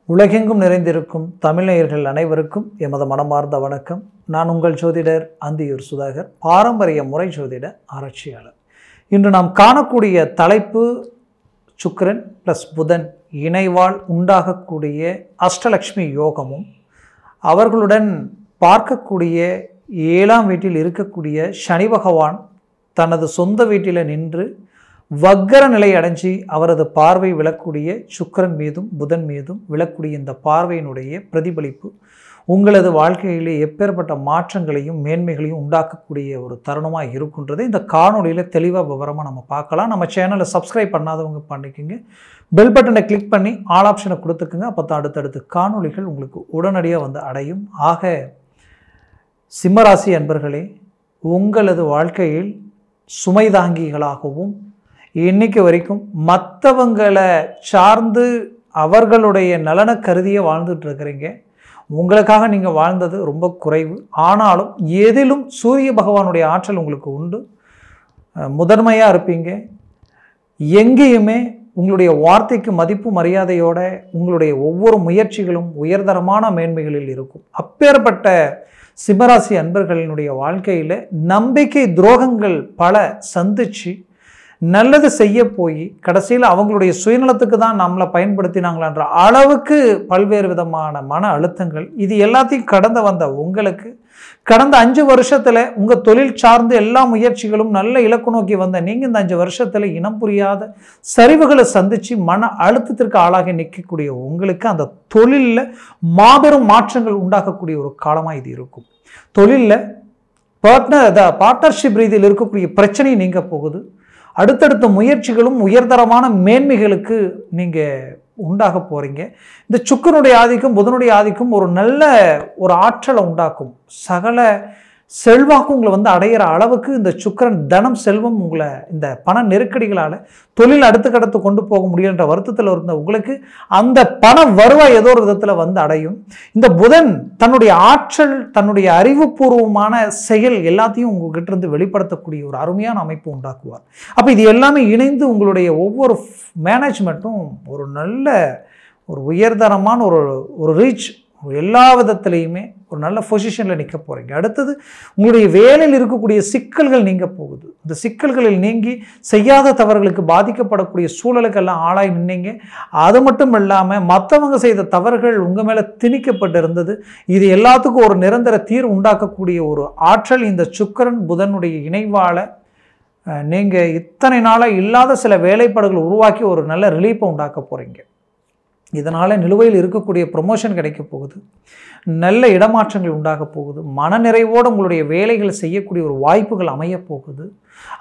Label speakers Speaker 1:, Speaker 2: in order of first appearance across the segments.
Speaker 1: உலகெங்கும் நிறைந்திருக்கும் தமிழர்கள் அனைவருக்கும் எமது மனமார்ந்த வணக்கம். நான் உங்கள் ஜோதிடர் அந்தியூர் சுதாகர், பாரம்பரிய முறை ஜோதிட ஆராய்ச்சியாளர். இன்று நாம் காணக்கூடிய தலைப்பு சுக்கிரன் ப்ளஸ் புதன் இணைவால் உண்டாகக்கூடிய அஷ்டலக்ஷ்மி யோகமும், அவர்களுடன் பார்க்கக்கூடிய 7ஆம் வீட்டில் இருக்கக்கூடிய சனி பகவான் தனது சொந்த வீட்டில் நின்று வக்கர நிலை அடைஞ்சி அவரது பார்வை விழக்கூடிய சுக்கிரன் மீதும் புதன் மீதும் விழக்கூடிய இந்த பார்வையினுடைய பிரதிபலிப்பு உங்களது வாழ்க்கையிலே எப்பேற்பட்ட மாற்றங்களையும் மேன்மைகளையும் உண்டாக்கக்கூடிய ஒரு தருணமாக இருக்குன்றதை இந்த காணொலியில் தெளிவாக விவரமாக நம்ம பார்க்கலாம். நம்ம சேனலை சப்ஸ்கிரைப் பண்ணாதவங்க பண்ணிக்கோங்க, பெல் பட்டனை கிளிக் பண்ணி ஆல் ஆப்ஷனை கொடுத்துக்குங்க. அப்போ தான் அடுத்தடுத்து காணொலிகள் உங்களுக்கு உடனடியாக வந்து அடையும். ஆக சிம்மராசி அன்பர்களே, உங்களது வாழ்க்கையில் சுமைதாங்கிகளாகவும் இன்னைக்கு வரைக்கும் மற்றவங்களை சார்ந்து அவர்களுடைய நலனை கருதியே வாழ்ந்துட்டு இருக்கிறீங்க. உங்களுக்காக நீங்கள் வாழ்ந்தது ரொம்ப குறைவு. ஆனாலும் எதிலும் சூரிய பகவானுடைய ஆற்றல் உங்களுக்கு உண்டு. முதன்மையாக இருப்பீங்க. எங்கேயுமே உங்களுடைய வார்த்தைக்கு மதிப்பு மரியாதையோட உங்களுடைய ஒவ்வொரு முயற்சிகளும் உயர்தரமான மேன்மைகளில் இருக்கும். அப்பேற்பட்ட சிம்மராசி அன்பர்களினுடைய வாழ்க்கையில் நம்பிக்கை துரோகங்கள் பல சந்திச்சு நல்லது செய்ய போய் கடைசியில் அவங்களுடைய சுயநலத்துக்கு தான் நம்மளை பயன்படுத்தினாங்களான்ற அளவுக்கு பல்வேறு விதமான மன அழுத்தங்கள், இது எல்லாத்தையும் கடந்து வந்த உங்களுக்கு கடந்த 5 வருஷத்தில் உங்கள் தொழில் சார்ந்து எல்லா முயற்சிகளும் நல்ல இலக்கு நோக்கி வந்த நீங்கள் இந்த 5 வருஷத்தில் இனம் புரியாத சரிவுகளை சந்தித்து மன அழுத்தத்திற்கு ஆளாகி நிற்கக்கூடிய உங்களுக்கு அந்த தொழிலில் மாபெரும் மாற்றங்கள் உண்டாக்கக்கூடிய ஒரு காலமாக இது இருக்கும். தொழிலில் பார்ட்னர்ஷிப் ரீதியில் இருக்கக்கூடிய பிரச்சனை நீங்க போகுது. அடுத்தடுத்த முயற்சிகளும் உயர்தரமான மேன்மைகளுக்கு நீங்கள் உண்டாக போகிறீங்க. இந்த சுக்கிரனுடைய ஆதிக்கம் புதனுடைய ஆதிக்கம் ஒரு நல்ல ஒரு ஆற்றலை உண்டாக்கும். சகல செல்வாக்கும் உங்களை வந்து அடையிற அளவுக்கு இந்த சுக்கிரன் தனம் செல்வம் உங்களை இந்த பண நெருக்கடிகளால் தொழில் அடுத்துக்கடுத்து கொண்டு போக முடியலன்ற வருத்தத்தில் இருந்த உங்களுக்கு அந்த பண வருவாய் ஏதோ ஒரு விதத்தில் வந்து அடையும். இந்த புதன் தன்னுடைய ஆற்றல், தன்னுடைய அறிவுபூர்வமான செயல் எல்லாத்தையும் உங்ககிட்ட இருந்து வெளிப்படுத்தக்கூடிய ஒரு அருமையான அமைப்பு உண்டாக்குவார். அப்போ இது எல்லாமே இணைந்து உங்களுடைய ஒவ்வொரு மேனேஜ்மெண்ட்டும் ஒரு நல்ல ஒரு உயர்தரமான ஒரு ரீச் எல்லா விதத்துலேயுமே ஒரு நல்ல பொசிஷனில் நிற்க போகிறீங்க. அடுத்தது உங்களுடைய வேலையில் இருக்கக்கூடிய சிக்கல்கள் நீங்க போகுது. இந்த சிக்கல்களில் நீங்கி செய்யாத தவறுகளுக்கு பாதிக்கப்படக்கூடிய சூழலுக்கெல்லாம் ஆளாய் நின்னீங்க. அது மட்டும் இல்லாமல் மற்றவங்க செய்த தவறுகள் உங்கள் மேலே திணிக்கப்பட்டு இருந்தது. இது எல்லாத்துக்கும் ஒரு நிரந்தர தீர்வு உண்டாக்கக்கூடிய ஒரு ஆற்றல் இந்த சுக்கிரன் புதனுடைய இணைவால் நீங்கள் இத்தனை நாளாக இல்லாத சில வேலைப்பாடுகள் உருவாக்கி ஒரு நல்ல ரிலீஃபை உண்டாக்க போகிறீங்க. இதனால் நிலுவையில் இருக்கக்கூடிய ப்ரொமோஷன் கிடைக்க போகுது, நல்ல இடமாற்றங்கள் உண்டாக போகுது, மனநிறைவோடு உங்களுடைய வேலைகளை செய்யக்கூடிய ஒரு வாய்ப்புகள் அமைய போகுது.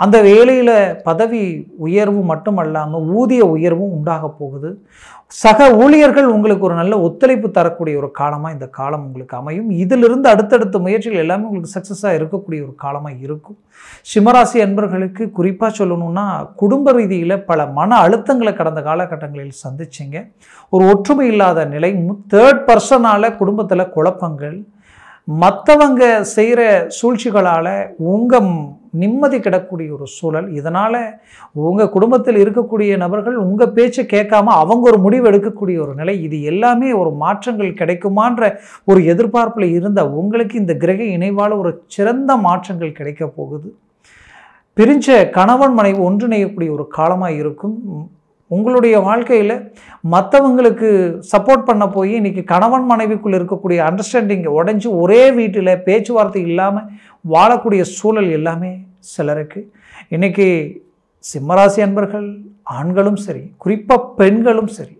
Speaker 1: அந்த வேலையில் பதவி உயர்வு மட்டுமல்லாமல் ஊதிய உயர்வும் உண்டாக போகுது. சக ஊழியர்கள் உங்களுக்கு ஒரு நல்ல ஒத்துழைப்பு தரக்கூடிய ஒரு காலமாக இந்த காலம் உங்களுக்கு அமையும். இதிலிருந்து அடுத்தடுத்த முயற்சிகள் எல்லாமே உங்களுக்கு சக்ஸஸாக இருக்கக்கூடிய ஒரு காலமாக இருக்கும். சிம்மராசி அன்பர்களுக்கு குறிப்பாக சொல்லணும்னா, குடும்ப ரீதியில் பல மன அழுத்தங்களை கடந்த காலகட்டங்களில் சந்திச்சிங்க. ஒரு ஒற்றுமை இல்லாத நிலை, தேர்ட் பர்சனால் குடும்பத்தில் குழப்பங்கள், மற்றவங்க செய்கிற சூழ்ச்சிகளால் உங்கள் நிம்மதி கிடக்கூடிய ஒரு சூழல். இதனால் உங்கள் குடும்பத்தில் இருக்கக்கூடிய நபர்கள் உங்கள் பேச்சை கேட்காம அவங்க ஒரு முடிவு எடுக்கக்கூடிய ஒரு நிலை. இது எல்லாமே ஒரு மாற்றங்கள் கிடைக்குமான்ற ஒரு எதிர்பார்ப்பில் இருந்த உங்களுக்கு இந்த கிரக இணைவால் ஒரு சிறந்த மாற்றங்கள் கிடைக்க போகுது. பிரிஞ்ச கணவன் மனைவி ஒன்றிணையக்கூடிய ஒரு காலமாக இருக்கும். உங்களுடைய வாழ்க்கையில் மற்றவங்களுக்கு சப்போர்ட் பண்ண போய் இன்றைக்கி கணவன் மனைவிக்குள்ளே இருக்கக்கூடிய அண்டர்ஸ்டாண்டிங் உடைஞ்சி ஒரே வீட்டில் பேச்சுவார்த்தை இல்லாமல் வாழக்கூடிய சூழல் எல்லாமே சிலருக்கு. இன்றைக்கி சிம்மராசி அன்பர்கள் ஆண்களும் சரி, குறிப்பாக பெண்களும் சரி,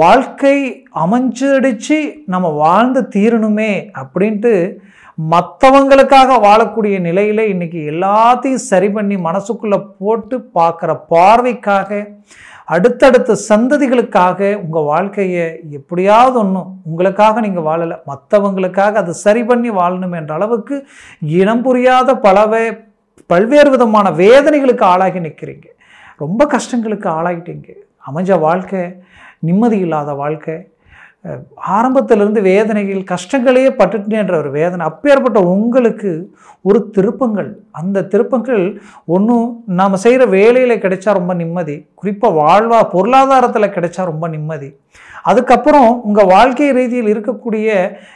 Speaker 1: வாழ்க்கை அமைஞ்சிடுச்சு நம்ம வாழ்ந்து தீரணுமே அப்படின்ட்டு மற்றவங்களுக்காக வாழக்கூடிய நிலையில் இன்றைக்கி எல்லாத்தையும் சரி பண்ணி மனசுக்குள்ளே போட்டு பார்க்குற பார்வைக்காக, அடுத்தடுத்த சந்ததிகளுக்காக உங்கள் வாழ்க்கையை எப்படியாவது ஒன்றும் உங்களுக்காக நீங்கள் வாழலை, மற்றவங்களுக்காக அதை சரி பண்ணி வாழணும் என்ற அளவுக்கு இனம் புரியாத பல்வேறு விதமான வேதனைகளுக்கு ஆளாகி நிற்கிறீங்க. ரொம்ப கஷ்டங்களுக்கு ஆளாகிட்டீங்க. அமைஞ்ச வாழ்க்கை, நிம்மதி இல்லாத வாழ்க்கை, ஆரம்பத்திலிருந்து வேதனைகள் கஷ்டங்களையே பட்டுட்டேன்ற ஒரு வேதனை, அப்பேற்பட்ட உங்களுக்கு ஒரு திருப்பங்கள், அந்த திருப்பங்கள் ஒன்றும் நாம் செய்கிற வேலையில் கிடைச்சா ரொம்ப நிம்மதி, குறிப்பாக பொருளாதாரத்தில் கிடைச்சா ரொம்ப நிம்மதி. அதுக்கப்புறம் உங்கள் வாழ்க்கை ரீதியில் இருக்கக்கூடிய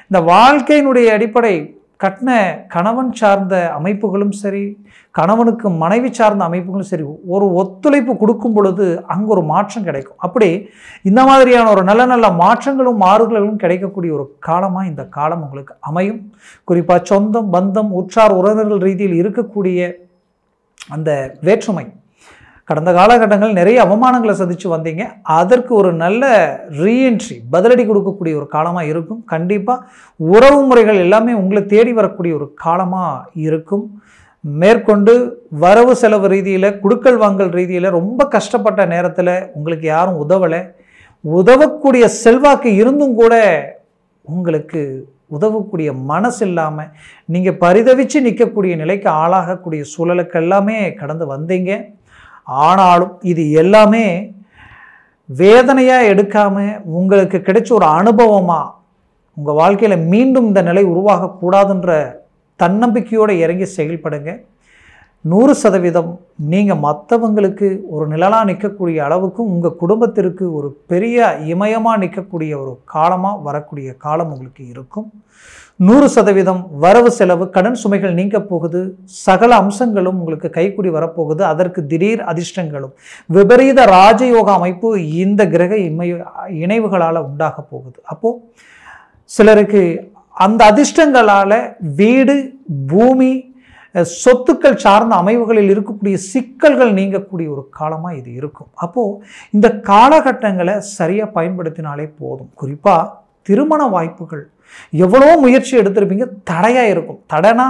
Speaker 1: இந்த வாழ்க்கையினுடைய அடிப்படை கட்டின கணவன் சார்ந்த அமைப்புகளும் சரி, கணவனுக்கு மனைவி சார்ந்த அமைப்புகளும் சரி, ஒரு ஒத்துழைப்பு கொடுக்கும் பொழுது அங்கே ஒரு மாற்றம் கிடைக்கும். அப்படி இந்த மாதிரியான ஒரு நல்ல நல்ல மாற்றங்களும் மாறுதல்களும் கிடைக்கக்கூடிய ஒரு காலமாக இந்த காலம் உங்களுக்கு அமையும். குறிப்பாக சொந்தம் பந்தம் உற்றார் உறவினர்கள் ரீதியில் இருக்கக்கூடிய அந்த வேற்றுமை, கடந்த காலகட்டங்கள் நிறைய அவமானங்களை சந்தித்து வந்தீங்க, அதற்கு ஒரு நல்ல ரீஎன்ட்ரி பதிலடி கொடுக்கக்கூடிய ஒரு காலமாக இருக்கும். கண்டிப்பாக உறவு முறைகள் எல்லாமே உங்களை தேடி வரக்கூடிய ஒரு காலமாக இருக்கும். மேற்கொண்டு வரவு செலவு ரீதியில் குடுக்கல் வாங்கல் ரீதியில் ரொம்ப கஷ்டப்பட்ட நேரத்தில் உங்களுக்கு யாரும் உதவலை, உதவக்கூடிய செல்வாக்கு இருந்தும் கூட உங்களுக்கு உதவக்கூடிய மனசு இல்லாமல் நீங்கள் பரிதவித்து நிற்கக்கூடிய நிலைக்கு ஆளாகக்கூடிய சூழலுக்கு எல்லாமே கடந்து வந்தீங்க. ஆனாலும் இது எல்லாமே வேதனையாக எடுக்காமல் உங்களுக்கு கிடைச்ச ஒரு அனுபவமாக உங்கள் வாழ்க்கையில் மீண்டும் இந்த நிலை உருவாகக்கூடாதுன்ற தன்னம்பிக்கையோடு இறங்கி செயல்படுங்க. 100% நீங்கள் மற்றவங்களுக்கு ஒரு நிழலாக நிற்கக்கூடிய அளவுக்கும் உங்கள் குடும்பத்திற்கு ஒரு பெரிய இமயமாக நிற்கக்கூடிய ஒரு காலமாக வரக்கூடிய காலம் உங்களுக்கு இருக்கும். 100% வரவு செலவு கடன் சுமைகள் நீங்க போகுது, சகல அம்சங்களும் உங்களுக்கு கைக்கூடி வரப்போகுது. அதற்கு திடீர் அதிர்ஷ்டங்களும் விபரீத ராஜயோக அமைப்பு இந்த கிரக இணைவுகளால் உண்டாக போகுது. அப்போது சிலருக்கு அந்த அதிர்ஷ்டங்களால் வீடு பூமி சொத்துக்கள் சார்ந்த அமைவுகளில் இருக்கக்கூடிய சிக்கல்கள் நீங்கக்கூடிய ஒரு காலமாக இது இருக்கும். அப்போது இந்த காலகட்டங்களை சரியாக பயன்படுத்தினாலே போதும். குறிப்பாக திருமண வாய்ப்புகள் எவ்வளோ முயற்சி எடுத்திருப்பீங்க, தடையாக இருக்கும். தடைனா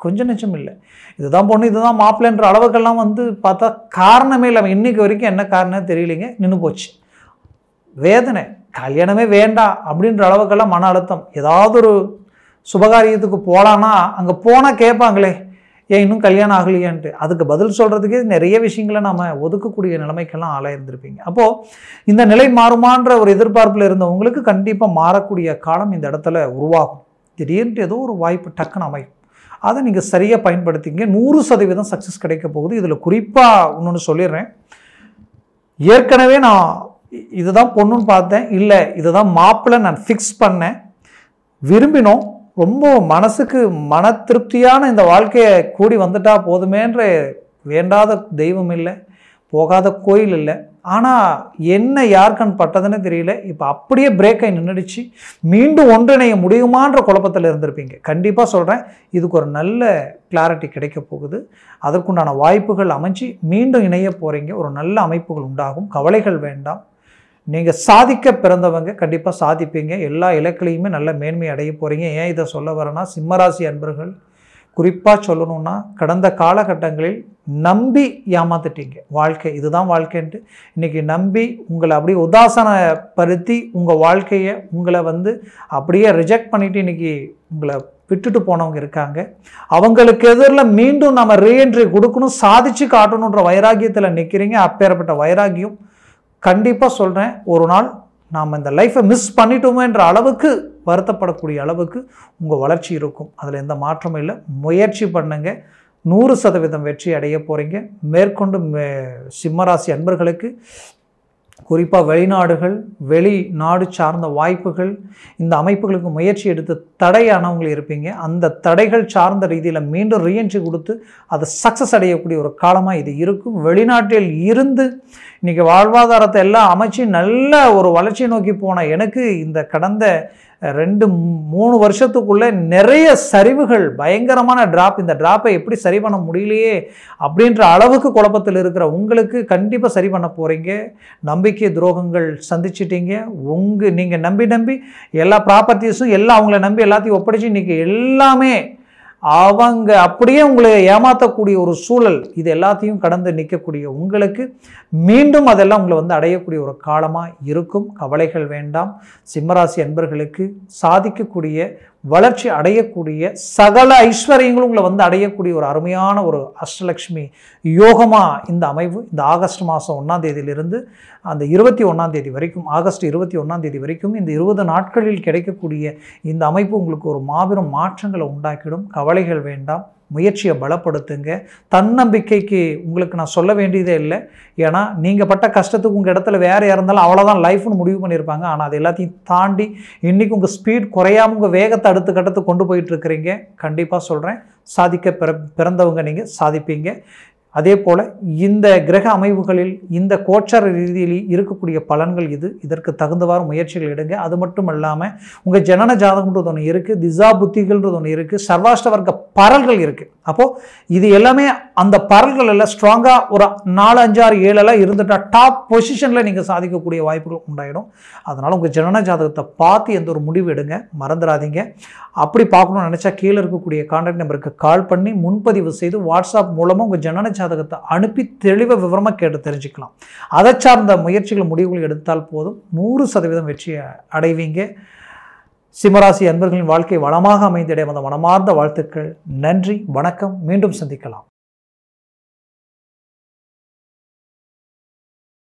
Speaker 1: கொஞ்சம் நிச்சயம் இல்லை, இதுதான் பொண்ணு இதுதான் மாப்பிள்ளைன்ற அளவுக்கெல்லாம் பார்த்தா காரணமே இல்லை. இன்னைக்கு வரைக்கும் என்ன காரணம் தெரியலைங்க, நின்று போச்சு. வேதனை, கல்யாணமே வேண்டாம் அப்படின்ற அளவுக்கெல்லாம் மன அழுத்தம். ஏதாவது ஒரு சுபகாரியத்துக்கு போகலான்னா அங்கே போனால் கேட்பாங்களே ஏன் இன்னும் கல்யாணம் ஆகலையான்ட்டு, அதுக்கு பதில் சொல்கிறதுக்கே நிறைய விஷயங்களை நம்ம ஒதுக்கக்கூடிய நிலைமைக்கெல்லாம் ஆளாயிருந்திருப்பீங்க. அப்போது இந்த நிலை மாறுமான்ற ஒரு எதிர்பார்ப்பில் இருந்தவங்களுக்கு கண்டிப்பாக மாறக்கூடிய காலம் இந்த இடத்துல உருவாகும். திடீர்னு ஏதோ ஒரு வாய்ப்பு டக்குன்னு அமையும், அதை நீங்கள் சரியாக பயன்படுத்திங்க. 100% சக்ஸஸ் கிடைக்க போகுது. இதில் குறிப்பாக இன்னொன்று சொல்லிடுறேன், ஏற்கனவே நான் இதுதான் பொண்ணுன்னு பார்த்தேன், இல்லை இதுதான் மாப்பிள்ளை நான் ஃபிக்ஸ் பண்ணேன், விரும்பினோம், ரொம்ப மனசுக்கு மன திருப்தியான இந்த வாழ்க்கையை கூடி வந்துட்டா போதுமேன்ற வேண்டாத தெய்வம் இல்லை, போகாத கோயில் இல்லை, ஆனால் என்ன யாருக்கன் பட்டதுன்னு தெரியல. இப்போ அப்படியே பிரேக் ஆகி நின்றுடுச்சு, மீண்டும் ஒன்றிணைய முடியுமான்ற குழப்பத்தில் இருந்திருப்பீங்க. கண்டிப்பாக சொல்கிறேன், இதுக்கு ஒரு நல்ல கிளாரிட்டி கிடைக்க போகுது. அதற்குண்டான வாய்ப்புகள் அமைச்சு மீண்டும் இணைய போகிறீங்க. ஒரு நல்ல அமைப்புகள் உண்டாகும், கவலைகள் வேண்டாம். நீங்கள் சாதிக்க பிறந்தவங்க கண்டிப்பாக சாதிப்பீங்க. எல்லா இலக்கிலையுமே நல்ல மேன்மை அடைய போகிறீங்க. ஏன் இதை சொல்ல வரேன்னா, சிம்மராசி அன்பர்கள் குறிப்பாக சொல்லணும்னா, கடந்த காலகட்டங்களில் நம்பி ஏமாத்திட்டீங்க. வாழ்க்கை இதுதான் வாழ்க்கைன்ட்டு இன்றைக்கி நம்பி உங்களை அப்படியே உதாசனப்படுத்தி உங்கள் வாழ்க்கையை உங்களை அப்படியே ரிஜெக்ட் பண்ணிவிட்டு இன்றைக்கி உங்களை விட்டுட்டு போனவங்க இருக்காங்க. அவங்களுக்கு எதிரில் மீண்டும் நம்ம ரீஎன்ட்ரி கொடுக்கணும், சாதிச்சு காட்டணுன்ற வைராக்கியத்தில் நிற்கிறீங்க. அப்பேற்பட்ட வைராக்கியம் கண்டிப்பாக சொல்கிறேன், ஒரு நாள் நாம் இந்த லைஃப்பை மிஸ் பண்ணிட்டோமேன்ற அளவுக்கு வருத்தப்படக்கூடிய அளவுக்கு உங்கள் வளர்ச்சி இருக்கும். அதில் எந்த மாற்றமும் இல்லை. முயற்சி பண்ணுங்க, 100% வெற்றி அடைய போகிறீங்க. மேற்கொண்டு சிம்மராசி அன்பர்களுக்கு குறிப்பாக வெளிநாடுகள் வெளிநாடு சார்ந்த வாய்ப்புகள் இந்த அமைப்புகளுக்கு முயற்சி எடுத்து தடையானவங்க இருப்பீங்க. அந்த தடைகள் சார்ந்த ரீதியில் மீண்டும் ரீஎன்ட்ரி கொடுத்து அதை சக்ஸஸ் அடையக்கூடிய ஒரு காலமாக இது இருக்கும். வெளிநாட்டில் இருந்து இன்றைக்கி வாழ்வாதாரத்தை எல்லாம் அமைச்சு நல்ல ஒரு வளர்ச்சியை நோக்கி போன எனக்கு இந்த கடந்த 2-3 வருஷத்துக்குள்ளே நிறைய சரிவுகள், பயங்கரமான டிராப். இந்த டிராப்பை எப்படி சரி பண்ண முடியலையே அப்படின்ற அளவுக்கு குழப்பத்தில் இருக்கிற உங்களுக்கு கண்டிப்பாக சரி பண்ண போகிறீங்க. நம்பிக்கை துரோகங்கள் சந்திச்சிட்டீங்க. நீங்கள் நம்பி எல்லா ப்ராப்பர்ட்டிஸும் எல்லாம் அவங்கள நம்பி எல்லாத்தையும் ஒப்படைச்சு இன்றைக்கி எல்லாமே அவங்க அப்படியே உங்களை ஏமாற்றக்கூடிய ஒரு சூழல், இது எல்லாத்தையும் கடந்து நிற்கக்கூடிய உங்களுக்கு மீண்டும் அதெல்லாம் உங்களை அடையக்கூடிய ஒரு காலமாக இருக்கும். கவலைகள் வேண்டாம். சிம்மராசி அன்பர்களுக்கு சாதிக்கக்கூடிய வளர்ச்சி அடையக்கூடிய சகல ஐஸ்வர்யங்களும் உங்களை வந்து அடையக்கூடிய ஒரு அருமையான ஒரு அஷ்டலக்ஷ்மி யோகமாக இந்த அமைவு இந்த ஆகஸ்ட் மாதம் 1ஆம் தேதியிலிருந்து அந்த 21ஆம் தேதி வரைக்கும், ஆகஸ்ட் 21ஆம் தேதி வரைக்கும் இந்த 20 நாட்களில் கிடைக்கக்கூடிய இந்த அமைப்பு உங்களுக்கு ஒரு மாபெரும் மாற்றங்களை உண்டாக்கிடும். கவலைகள் வேண்டாம், முயற்சியை பலப்படுத்துங்க. தன்னம்பிக்கைக்கு உங்களுக்கு நான் சொல்ல வேண்டியதே இல்லை. ஏன்னா நீங்கள் பட்ட கஷ்டத்துக்கு உங்கள் இடத்துல வேறு இருந்தாலும் அவ்வளோதான் லைஃப்னு முடிவு பண்ணியிருப்பாங்க. ஆனால் அது எல்லாத்தையும் தாண்டி இன்றைக்கி உங்கள் ஸ்பீட் குறையாமல் உங்கள் வேகத்தை அடுத்த கட்டத்துக்கு கொண்டு போயிட்டுருக்கிறீங்க. கண்டிப்பாக சொல்கிறேன், சாதிக்க பிறந்தவங்க நீங்கள் சாதிப்பீங்க. அதே போல் இந்த கிரக அமைவுகளில் இந்த கோச்சார ரீதியில் இருக்கக்கூடிய பலன்கள் இதற்கு தகுந்தவாறு முயற்சிகள் எடுங்க. அது மட்டும் இல்லாமல் உங்கள் ஜனன ஜாதகம்ன்றது ஒன்று இருக்குது, திசா புத்திகள்ன்றது ஒன்று இருக்குது, சர்வாஷ்ட வர்க்க பரல்கள் இருக்குது. அப்போது இது எல்லாமே அந்த பரல்கள் எல்லாம் ஸ்ட்ராங்காக ஒரு 4, 5, 6, 7 இருந்துட்டால் டாப் பொசிஷனில் நீங்கள் சாதிக்கக்கூடிய வாய்ப்புகள் உண்டாயிடும். அதனால் உங்கள் ஜனன ஜாதகத்தை பார்த்து எந்த ஒரு முடிவு எடுங்க, மறந்துடாதீங்க. அப்படி பார்க்கணும்னு நினச்சா கீழே இருக்கக்கூடிய கான்டாக்ட் நம்பருக்கு கால் பண்ணி முன்பதிவு செய்து வாட்ஸ்அப் மூலமாக உங்கள் ஜனன ஜாதகத்தை அனுப்பி தெளிவாக விவரமாக கேட்டு தெரிஞ்சுக்கலாம். அதை சார்ந்த முயற்சிகள் முடிவுகள் எடுத்தால் போதும், 100% வெற்றி அடைவீங்க. சிம்மராசி அன்பர்களின் வாழ்க்கை வளமாக அமைந்திட மனமார்ந்த வாழ்த்துக்கள். நன்றி, வணக்கம். மீண்டும் சந்திக்கலாம்.